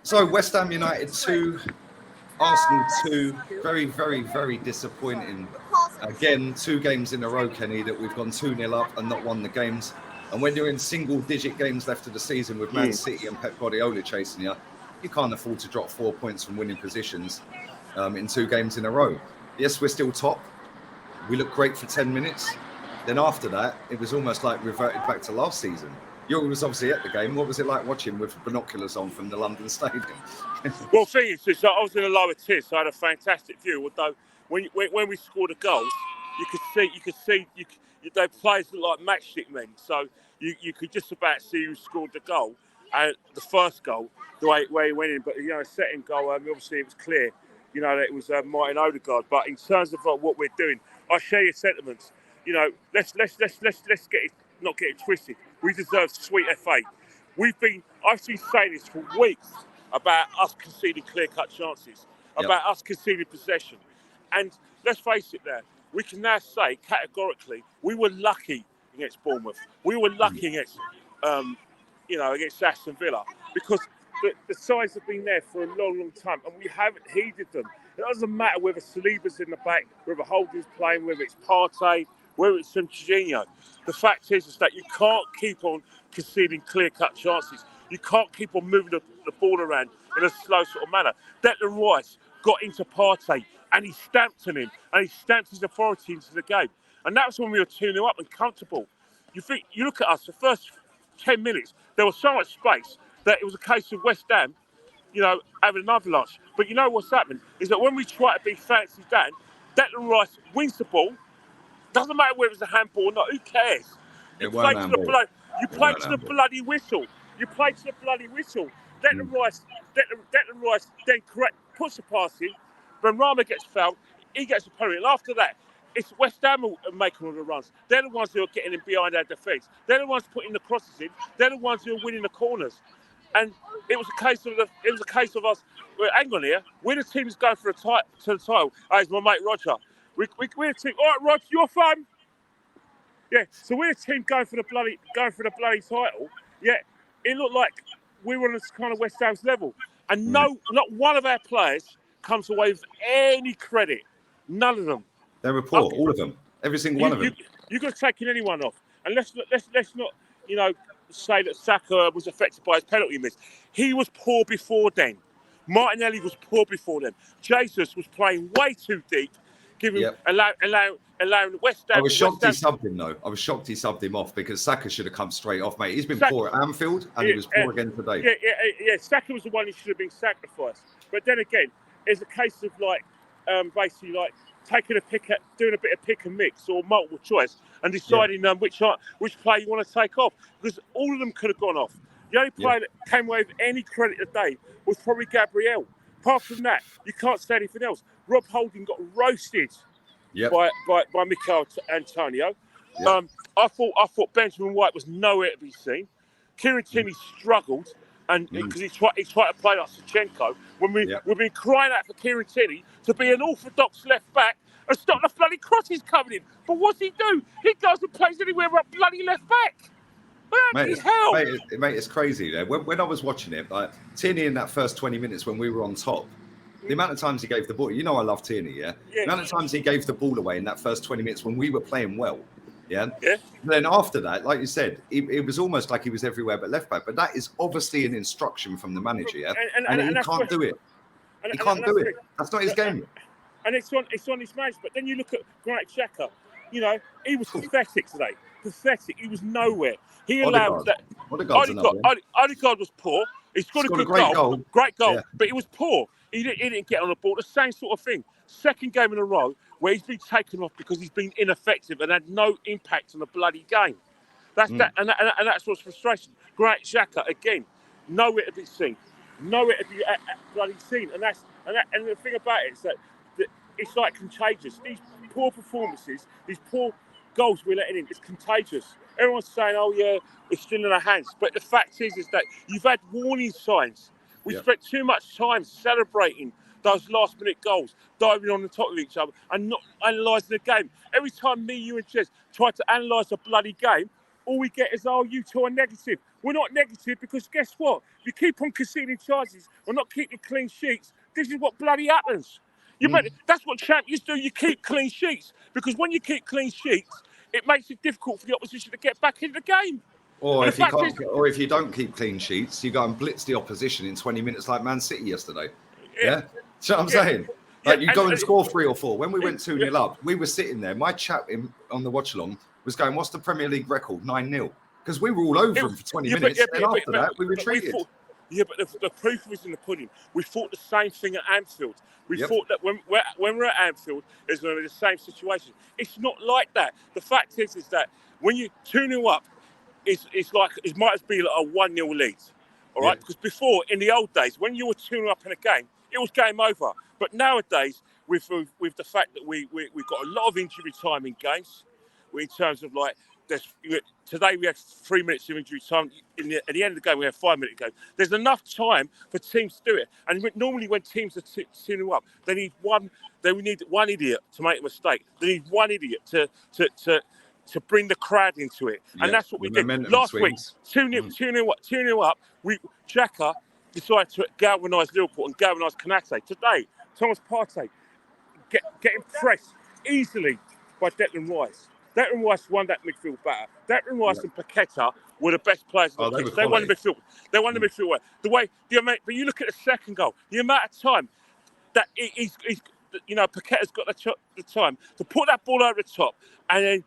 So West Ham United 2, Arsenal 2. Very, very, very disappointing. Again, 2 games in a row, Kenny, that we've gone 2-0 up and not won the games. And when you're in single-digit games left of the season with Man City and Pep Guardiola chasing you, you can't afford to drop 4 points from winning positions in 2 games in a row. Yes, we're still top. We look great for 10 minutes. Then after that, it was almost like reverted back to last season. You was obviously at the game. What was it like watching with binoculars on from the London Stadium? Well, thing is, I was in a lower tier, so I had a fantastic view. Although when we scored a goal, you could see the players look like matchstick men. So you could just about see who scored the goal. And the first goal, the way he went in, but the second goal, obviously it was clear, that it was Martin Odegaard. But in terms of what we're doing, I share your sentiments. Let's get it, not get it twisted. We deserve sweet FA. I've been saying this for weeks about us conceding clear-cut chances, about us conceding possession. And let's face it now, we can now say categorically we were lucky against Bournemouth. We were lucky against, against Aston Villa because the sides have been there for a long, long time and we haven't heeded them. It doesn't matter whether Saliba's in the back, whether Holding's playing, whether it's Partey, whether it's Jorginho. The fact is that you can't keep on conceding clear-cut chances. You can't keep on moving the ball around in a slow sort of manner. Declan Rice got into Partey and he stamped on him and he stamped his authority into the game. And that was when we were 2-0 up and comfortable. You look at us, the first 10 minutes, there was so much space that it was a case of West Ham, having another lunch. But you know what's happened is that when we try to be fancy down, Declan Rice wins the ball. Doesn't matter whether it's a handball or not. Who cares? You play to the bloody whistle. You play to the bloody whistle. Declan Rice then puts the pass in. When Rama gets fouled, he gets a penalty. And after that, it's West Ham who are making all the runs. They're the ones who are getting in behind our defence. They're the ones putting the crosses in. They're the ones who are winning the corners. And it was a case of us. Well, hang on here. We're the team that's going for to the title. It's my mate Roger. We're the team. All right, Rog, you're fun. Yeah. So we're the team going for the bloody title. Yeah. It looked like we were on this kind of West Ham's level, and not one of our players comes away with any credit. None of them. They were poor, all of them. Every single one of them. You could have taken anyone off, and let's not say that Saka was affected by his penalty miss. He was poor before then. Martinelli was poor before then. Jesus was playing way too deep. Allowing West Ham. I was shocked he subbed him though. I was shocked he subbed him off because Saka should have come straight off, mate. He's been poor at Anfield and he was poor again today. Yeah. Saka was the one who should have been sacrificed. But then again, it's a case of basically taking doing a bit of pick and mix or multiple choice and deciding which player you want to take off because all of them could have gone off. The only player that came away with any credit today was probably Gabriel. Apart from that, you can't say anything else. Rob Holding got roasted by Mikel Antonio. Yep. I thought Benjamin White was nowhere to be seen. Kieran Tierney struggled, and because he tried to play like Zinchenko. When we've been crying out for Kieran Tierney to be an orthodox left back and stop the bloody crosses coming in. But what's he do? He goes and plays anywhere but bloody left back. Mate, it's crazy there. When I was watching it, Tierney in that first 20 minutes when we were on top, the amount of times he gave the ball, I love Tierney, The amount of times he gave the ball away in that first 20 minutes when we were playing well, And then after that, like you said, it was almost like he was everywhere but left back. But that is obviously an instruction from the manager, and he can't do it. He can't do it. That's not his game. And it's on his match. But then you look at Granit Xhaka, he was pathetic today. Pathetic. He was nowhere. He allowed that. Odegaard was poor. He scored a good goal. Great goal. But he was poor. He didn't get on the ball. The same sort of thing. Second game in a row where he's been taken off because he's been ineffective and had no impact on the bloody game. That's that's what's frustration. Granit Xhaka again, nowhere to be seen. Nowhere to be bloody seen. And the thing about it is that it's like contagious. These poor performances, these poor goals we're letting in, it's contagious. Everyone's saying, oh yeah, it's still in our hands. But the fact is that you've had warning signs. We spent too much time celebrating those last-minute goals, diving on the top of each other and not analysing the game. Every time me, you and Jez tried to analyse a bloody game, all we get is, oh, you two are negative. We're not negative because guess what? If you keep on conceding charges or not keeping clean sheets, this is what bloody happens. That's what champions do. You keep clean sheets because when you keep clean sheets, it makes it difficult for the opposition to get back into the game. Or if you don't keep clean sheets, you go and blitz the opposition in 20 minutes like Man City yesterday. Yeah? See what I'm saying? Like you go and score 3 or 4. When we went 2-0 up, we were sitting there. My chat on the watch along was going, what's the Premier League record? 9-0. Because we were all over them for 20 minutes. And after that, we retreated. But the proof was in the pudding. We thought the same thing at Anfield. We thought that when we're at Anfield, it's going to be the same situation. It's not like that. The fact is that when you 2-0 up, it's like it might as be like a 1-0 lead, all right? Because before, in the old days, when you were 2-0 up in a game, it was game over. But nowadays, with the fact that we've got a lot of injury time in games, in terms of like today we had 3 minutes of injury time. At the end of the game, we had 5 minute game. There's enough time for teams to do it. And normally, when teams are 2-0 up, they need one idiot to make a mistake. They need one idiot to bring the crowd into it, and that's what we did last week. 2-0 up. Xhaka decided to galvanise Liverpool and galvanise Konate. Today, Thomas Partey getting pressed easily by Declan Rice. Declan Rice won that midfield battle. Declan Rice and Paqueta were the best players in the pitch. They won the midfield. They won the midfield well. But you look at the second goal. The amount of time that Paqueta's got the time to put that ball over the top, and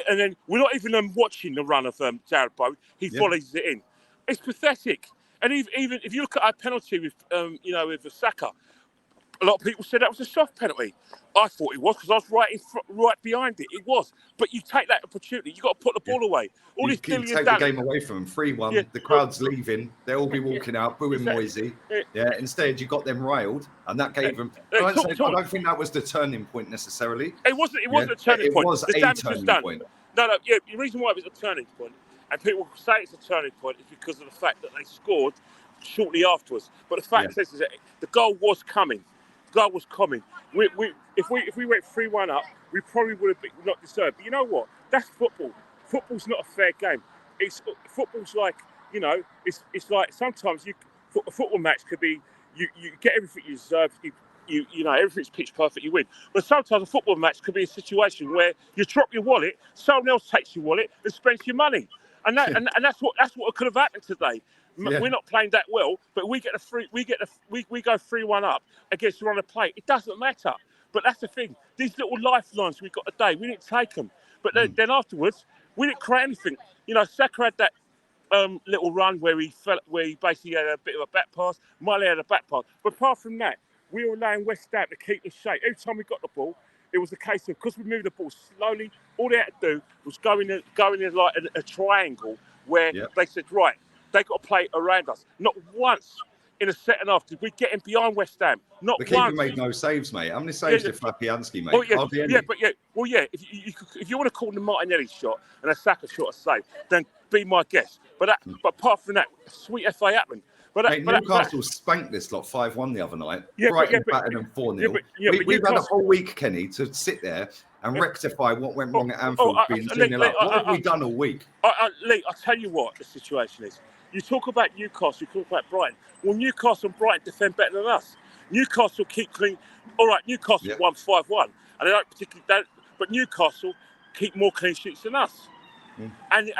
then we're not even watching the run of Jarrod Bowen. He volleys it in. It's pathetic. And even if you look at our penalty with Saka, a lot of people said that was a soft penalty. I thought it was because I was right behind it. It was. But you take that opportunity. You've got to put the ball away. You take the game away from them. 3-1. Yeah. The crowd's leaving. They'll all be walking out, booing Moisey. Yeah. Instead, you got them riled, and that gave them. I don't think that was the turning point necessarily. It wasn't a turning point. It was a turning point. No. Yeah. The reason why it was a turning point, and people say it's a turning point, is because of the fact that they scored shortly afterwards. But the fact is that the goal was coming. Goal was coming. If we went 3-1 up, we probably would have been not deserved. But you know what? That's football. Football's not a fair game. Football's like, it's like sometimes a football match could be you get everything you deserve. Everything's pitch perfect, you win. But sometimes a football match could be a situation where you drop your wallet, someone else takes your wallet and spends your money, and that's what could have happened today. Yeah. We're not playing that well, but we go 3-1 up against the run of play. It doesn't matter. But that's the thing. These little lifelines we got today, we didn't take them. But then afterwards, we didn't create anything. Saka had that little run where he basically had a bit of a back pass. Miley had a back pass. But apart from that, we were allowing West Ham to keep in shape. Every time we got the ball, it was a case of, because we moved the ball slowly, all they had to do was go in like a triangle where they said, right, they got to play around us. Not once in a second half did we get in behind West Ham. Not once. The keeper made no saves, mate. How many saves did Fabianski make? If you want to call the Martinelli shot and a Saka shot a save, then be my guest. But apart from that, sweet FA happened. Newcastle spanked this lot 5-1 the other night. Brighton battered them 4-0. We've had a whole week, Kenny, to sit there and rectify what went wrong at Anfield being 2-0 up. What have we done all week? Lee, I'll tell you what the situation is. You talk about Newcastle, you talk about Brighton. Well, Newcastle and Brighton defend better than us. Newcastle keep clean. All right, Newcastle won 5-1, and they don't particularly. But Newcastle keep more clean sheets than us. And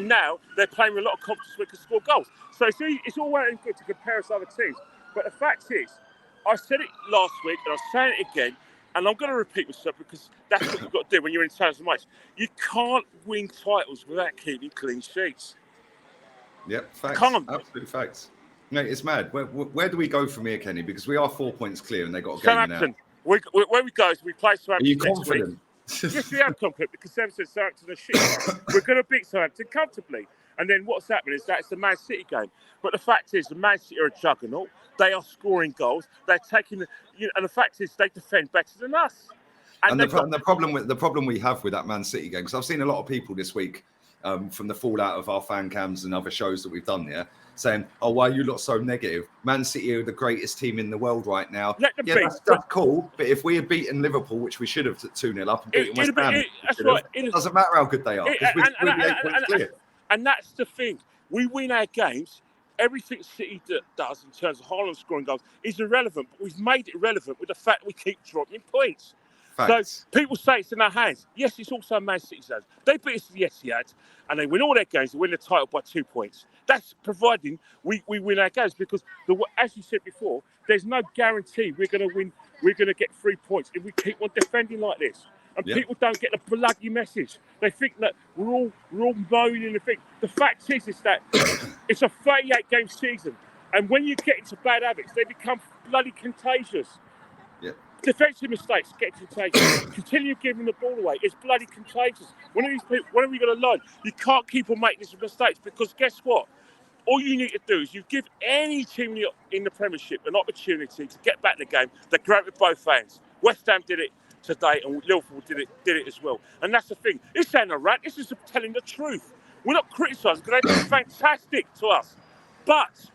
now they're playing with a lot of confidence we can score goals. So it's all well and good to compare us to other teams. But the fact is, I said it last week and I'm saying it again, and I'm going to repeat myself because that's what you've got to do when you're in terms of match. You can't win titles without keeping clean sheets. Yep, facts. Absolute facts. No, it's mad. Where do we go from here, Kenny? Because we are 4 points clear and they got a game now. Where we go is we play Southampton. Are you confident? Yes, we are confident because Southampton are shit. We're going to beat Southampton comfortably. And then what's happening is that's the Man City game. But the fact is, the Man City are a juggernaut. They are scoring goals. They're taking, and the fact is, they defend better than us. And the problem we have with that Man City game, because I've seen a lot of people this week from the fallout of our fan cams and other shows that we've done there, saying, "Oh, why are you lot so negative? Man City are the greatest team in the world right now." Let them Yeah, be. that's cool. But if we had beaten Liverpool, which we should have 2-0 up, and beaten West Ham, That's right. it doesn't matter how good they are because we'd be 8 points clear. And that's the thing. We win our games. Everything City does in terms of Haaland scoring goals is irrelevant, but we've made it relevant with the fact we keep dropping points. Facts. So people say it's in our hands. Yes, it's also Man City's hands. They beat us to the Etihad, and they win all their games. They win the title by 2 points. That's providing we win our games because, as you said before, there's no guarantee we're going to win. We're going to get 3 points if we keep on defending like this. And people don't get the bloody message. They think that we're all moaning and think. The fact is that it's a 38-game season, and when you get into bad habits, they become bloody contagious. Yeah. Defensive mistakes get contagious. Continue giving the ball away. It's bloody contagious. When are we going to learn? You can't keep on making these mistakes because guess what? All you need to do is you give any team in the Premiership an opportunity to get back in the game. They grab it with both hands. West Ham did it today, and Liverpool did it as well. And that's the thing. This ain't a rant. This is telling the truth. We're not criticising because they've been fantastic to us. But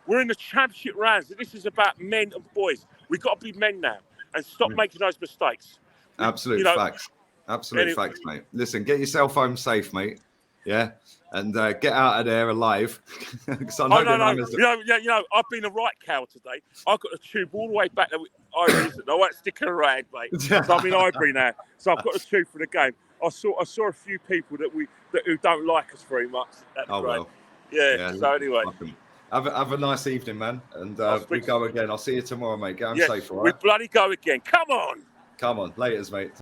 we're in the championship rounds, and this is about men and boys. We've got to be men now and stop making those mistakes. Absolute facts. Absolute facts, mate. Listen, get yourself home safe, mate. Yeah, and get out of there alive. No. I've been a right cow today. I've got a tube all the way back there. I won't stick around, mate. So I'm in Ivory now. So I've got a tube for the game. I saw a few people who don't like us very much. Well. Yeah. So anyway. Have a nice evening, man. And we go again. I'll see you tomorrow, mate. Get home safe, all right? We bloody go again. Come on. Laters, mate.